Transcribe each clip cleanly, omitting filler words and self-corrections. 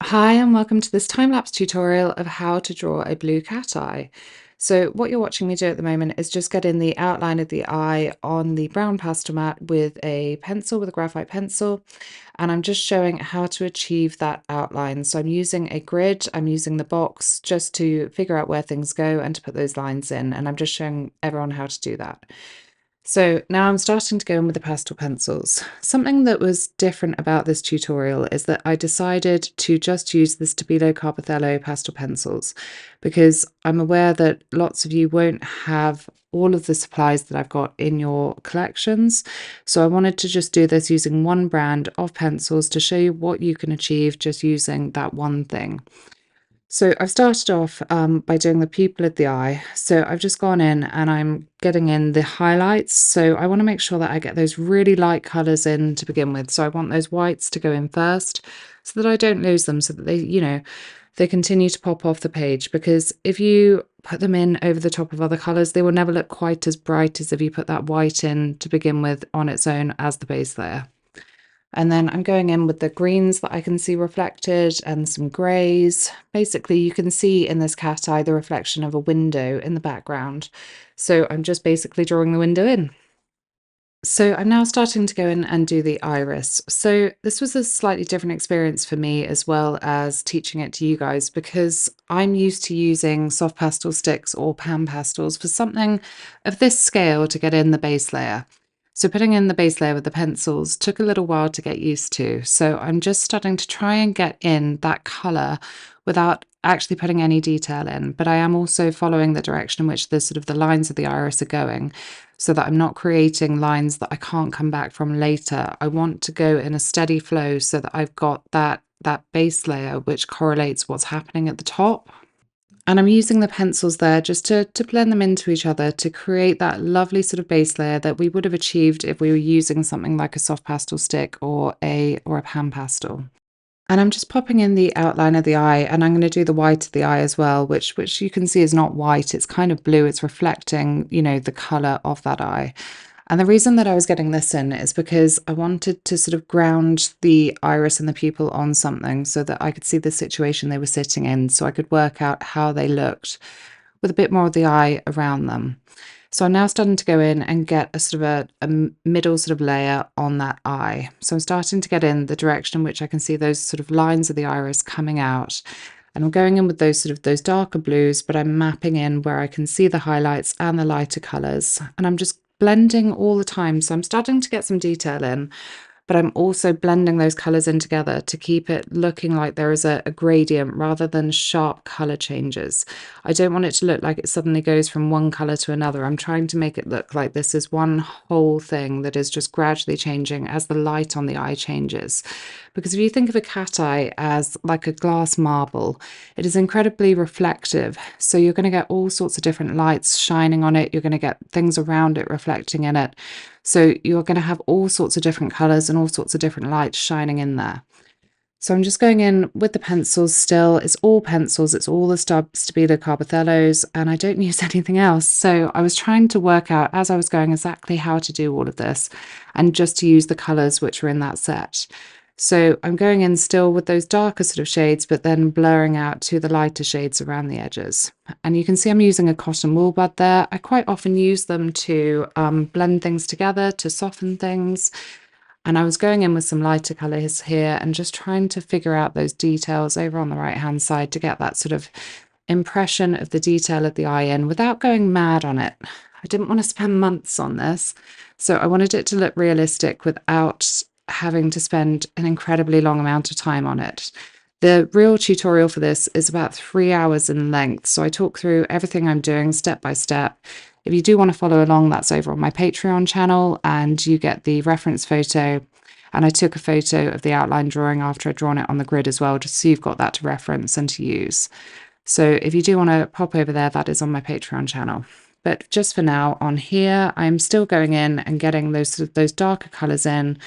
Hi and welcome to this time-lapse tutorial of how to draw a blue cat eye. So what you're watching me do at the moment is just get in the outline of the eye on the brown pastel mat with a pencil, with a graphite pencil, and I'm just showing how to achieve that outline. So I'm using a grid, I'm using the box just to figure out where things go and to put those lines in, and I'm just showing everyone how to do that. So now I'm starting to go in with the pastel pencils. Something that was different about this tutorial is that I decided to just use the Stabilo Carbothello Pastel Pencils because I'm aware that lots of you won't have all of the supplies that I've got in your collections. So I wanted to just do this using one brand of pencils to show you what you can achieve just using that one thing. So I've started off by doing the pupil of the eye. So I've just gone in and I'm getting in the highlights. So I want to make sure that I get those really light colours in to begin with. So I want those whites to go in first so that I don't lose them, so that they continue to pop off the page. Because if you put them in over the top of other colours, they will never look quite as bright as if you put that white in to begin with on its own as the base layer. And then I'm going in with the greens that I can see reflected and some greys. Basically, you can see in this cat eye the reflection of a window in the background. So I'm just basically drawing the window in. So I'm now starting to go in and do the iris. So this was a slightly different experience for me as well as teaching it to you guys, because I'm used to using soft pastel sticks or pan pastels for something of this scale to get in the base layer. So putting in the base layer with the pencils took a little while to get used to. So I'm just starting to try and get in that color without actually putting any detail in, but I am also following the direction in which the lines of the iris are going, so that I'm not creating lines that I can't come back from later. I want to go in a steady flow so that I've got that base layer which correlates what's happening at the top. And I'm using the pencils there just to blend them into each other to create that lovely sort of base layer that we would have achieved if we were using something like a soft pastel stick or a pan pastel. And I'm just popping in the outline of the eye, and I'm going to do the white of the eye as well, which you can see is not white, it's kind of blue, it's reflecting, the colour of that eye. And the reason that I was getting this in is because I wanted to sort of ground the iris and the pupil on something so that I could see the situation they were sitting in, so I could work out how they looked with a bit more of the eye around them. So I'm now starting to go in and get a sort of a middle sort of layer on that eye. So I'm starting to get in the direction in which I can see those sort of lines of the iris coming out. And I'm going in with those darker blues, but I'm mapping in where I can see the highlights and the lighter colours. And I'm just blending all the time. So I'm starting to get some detail in, but I'm also blending those colours in together to keep it looking like there is a gradient rather than sharp colour changes. I don't want it to look like it suddenly goes from one colour to another. I'm trying to make it look like this is one whole thing that is just gradually changing as the light on the eye changes. Because if you think of a cat eye as like a glass marble, it is incredibly reflective. So you're going to get all sorts of different lights shining on it. You're going to get things around it reflecting in it. So you're going to have all sorts of different colours and all sorts of different lights shining in there. So I'm just going in with the pencils still. It's all pencils. It's all the Stabilo Carbothellos, and I don't use anything else. So I was trying to work out as I was going exactly how to do all of this and just to use the colours which are in that set. So I'm going in still with those darker sort of shades, but then blurring out to the lighter shades around the edges. And you can see I'm using a cotton wool bud there. I quite often use them to blend things together, to soften things. And I was going in with some lighter colours here and just trying to figure out those details over on the right-hand side to get that sort of impression of the detail of the eye in without going mad on it. I didn't want to spend months on this, so I wanted it to look realistic without having to spend an incredibly long amount of time on it. The real tutorial for this is about 3 hours in length, so I talk through everything I'm doing step by step. If you do want to follow along, that's over on my Patreon channel, and you get the reference photo. And I took a photo of the outline drawing after I'd drawn it on the grid as well, just so you've got that to reference and to use. So if you do want to pop over there, that is on my Patreon channel. But just for now, on here, I'm still going in and getting those darker colours in,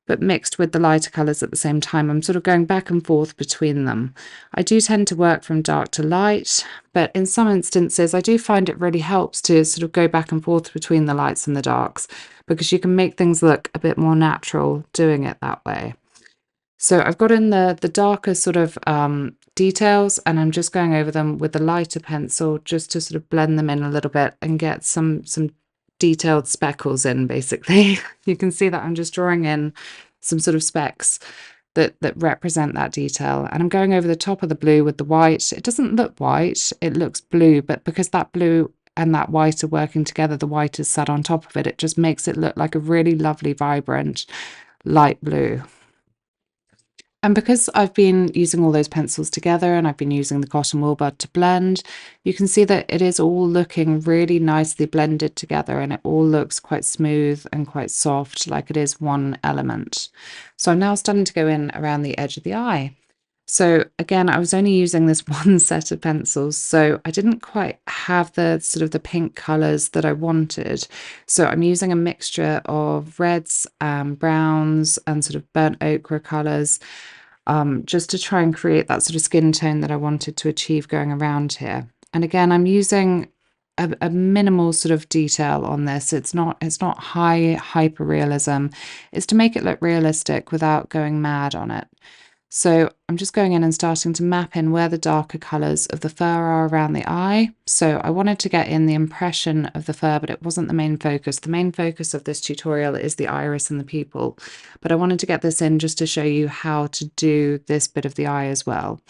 but mixed with the lighter colours at the same time. I'm sort of going back and forth between them. I do tend to work from dark to light, but in some instances I do find it really helps to sort of go back and forth between the lights and the darks, because you can make things look a bit more natural doing it that way. So I've got in the darker sort of details, and I'm just going over them with the lighter pencil just to sort of blend them in a little bit and get some detailed speckles in, basically. You can see that I'm just drawing in some sort of specks that represent that detail. And I'm going over the top of the blue with the white. It doesn't look white, it looks blue, but because that blue and that white are working together, the white is sat on top of it, it just makes it look like a really lovely, vibrant light blue. And because I've been using all those pencils together and I've been using the cotton wool bud to blend, you can see that it is all looking really nicely blended together, and it all looks quite smooth and quite soft, like it is one element. So I'm now starting to go in around the edge of the eye. So again, I was only using this one set of pencils, so I didn't quite have the sort of the pink colors that I wanted. So I'm using a mixture of reds and browns and sort of burnt ochre colors, just to try and create that sort of skin tone that I wanted to achieve going around here. And again, I'm using a minimal sort of detail on this. It's not high hyper realism. It's to make it look realistic without going mad on it. So I'm just going in and starting to map in where the darker colours of the fur are around the eye. So I wanted to get in the impression of the fur, but it wasn't the main focus. The main focus of this tutorial is the iris and the pupil, but I wanted to get this in just to show you how to do this bit of the eye as well.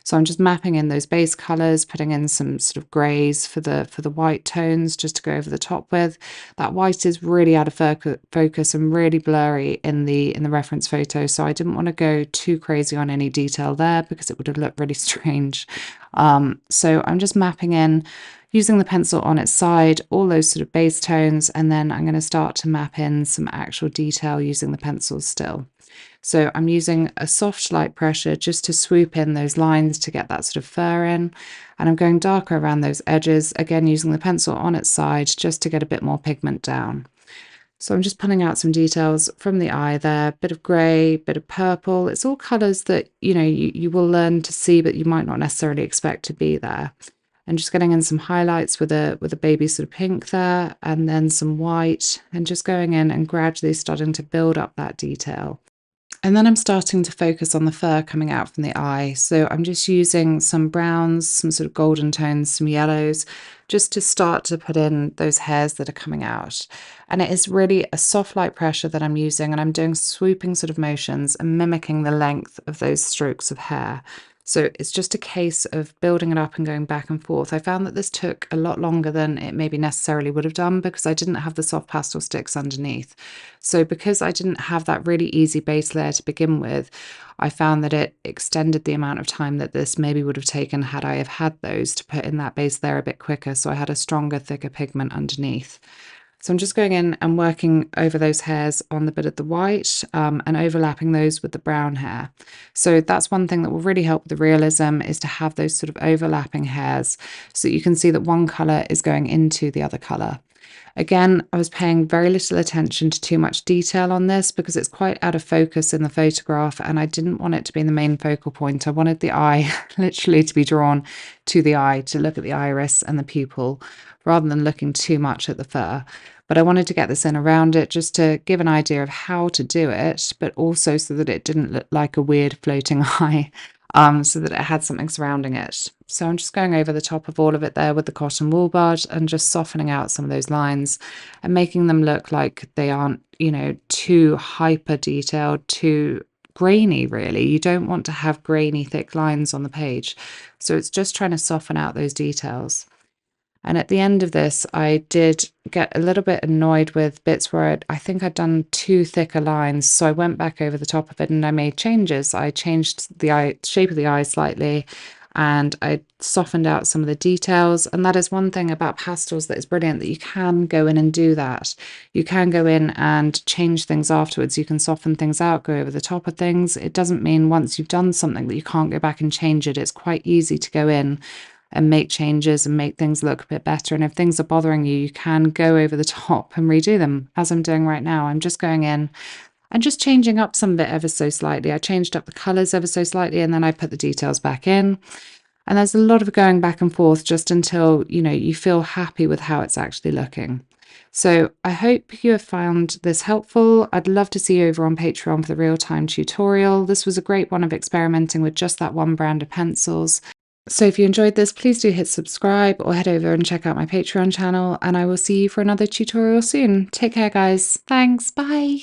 So I'm just mapping in those base colours, putting in some sort of greys for the white tones just to go over the top with. That white is really out of focus and really blurry in the reference photo, so I didn't want to go too crazy on any detail there because it would have looked really strange. So I'm just mapping in, using the pencil on its side, all those sort of base tones, and then I'm going to start to map in some actual detail using the pencils still. So I'm using a soft light pressure just to swoop in those lines to get that sort of fur in. And I'm going darker around those edges, again using the pencil on its side just to get a bit more pigment down. So I'm just pulling out some details from the eye there, bit of grey, bit of purple. It's all colours that, you will learn to see, but you might not necessarily expect to be there. And just getting in some highlights with a baby sort of pink there, and then some white, and just going in and gradually starting to build up that detail. And then I'm starting to focus on the fur coming out from the eye. So I'm just using some browns, some sort of golden tones, some yellows, just to start to put in those hairs that are coming out. And it is really a soft light pressure that I'm using, and I'm doing swooping sort of motions and mimicking the length of those strokes of hair. So it's just a case of building it up and going back and forth. I found that this took a lot longer than it maybe necessarily would have done because I didn't have the soft pastel sticks underneath. So because I didn't have that really easy base layer to begin with, I found that it extended the amount of time that this maybe would have taken had I have had those to put in that base layer a bit quicker. So I had a stronger, thicker pigment underneath. So I'm just going in and working over those hairs on the bit of the white, and overlapping those with the brown hair. So that's one thing that will really help with the realism, is to have those sort of overlapping hairs so that you can see that one colour is going into the other colour. Again, I was paying very little attention to too much detail on this because it's quite out of focus in the photograph, and I didn't want it to be the main focal point. I wanted the eye literally to be drawn to the eye, to look at the iris and the pupil rather than looking too much at the fur. But I wanted to get this in around it just to give an idea of how to do it, but also so that it didn't look like a weird floating eye, so that it had something surrounding it. So I'm just going over the top of all of it there with the cotton wool bud and just softening out some of those lines and making them look like they aren't, too hyper detailed, too grainy really. You don't want to have grainy thick lines on the page. So it's just trying to soften out those details. And at the end of this, I did get a little bit annoyed with bits where I think I'd done too thicker lines. So I went back over the top of it and I made changes. I changed the shape of the eye slightly, and I softened out some of the details. And that is one thing about pastels that is brilliant, that you can go in and do that. You can go in and change things afterwards. You can soften things out, go over the top of things. It doesn't mean once you've done something that you can't go back and change it. It's quite easy to go in and make changes and make things look a bit better. And if things are bothering you, you can go over the top and redo them, as I'm doing right now. I'm just going in and just changing up some of it ever so slightly. I changed up the colours ever so slightly, and then I put the details back in. And there's a lot of going back and forth just until, you feel happy with how it's actually looking. So I hope you have found this helpful. I'd love to see you over on Patreon for the real-time tutorial. This was a great one of experimenting with just that one brand of pencils. So if you enjoyed this, please do hit subscribe or head over and check out my Patreon channel, and I will see you for another tutorial soon. Take care, guys. Thanks. Bye.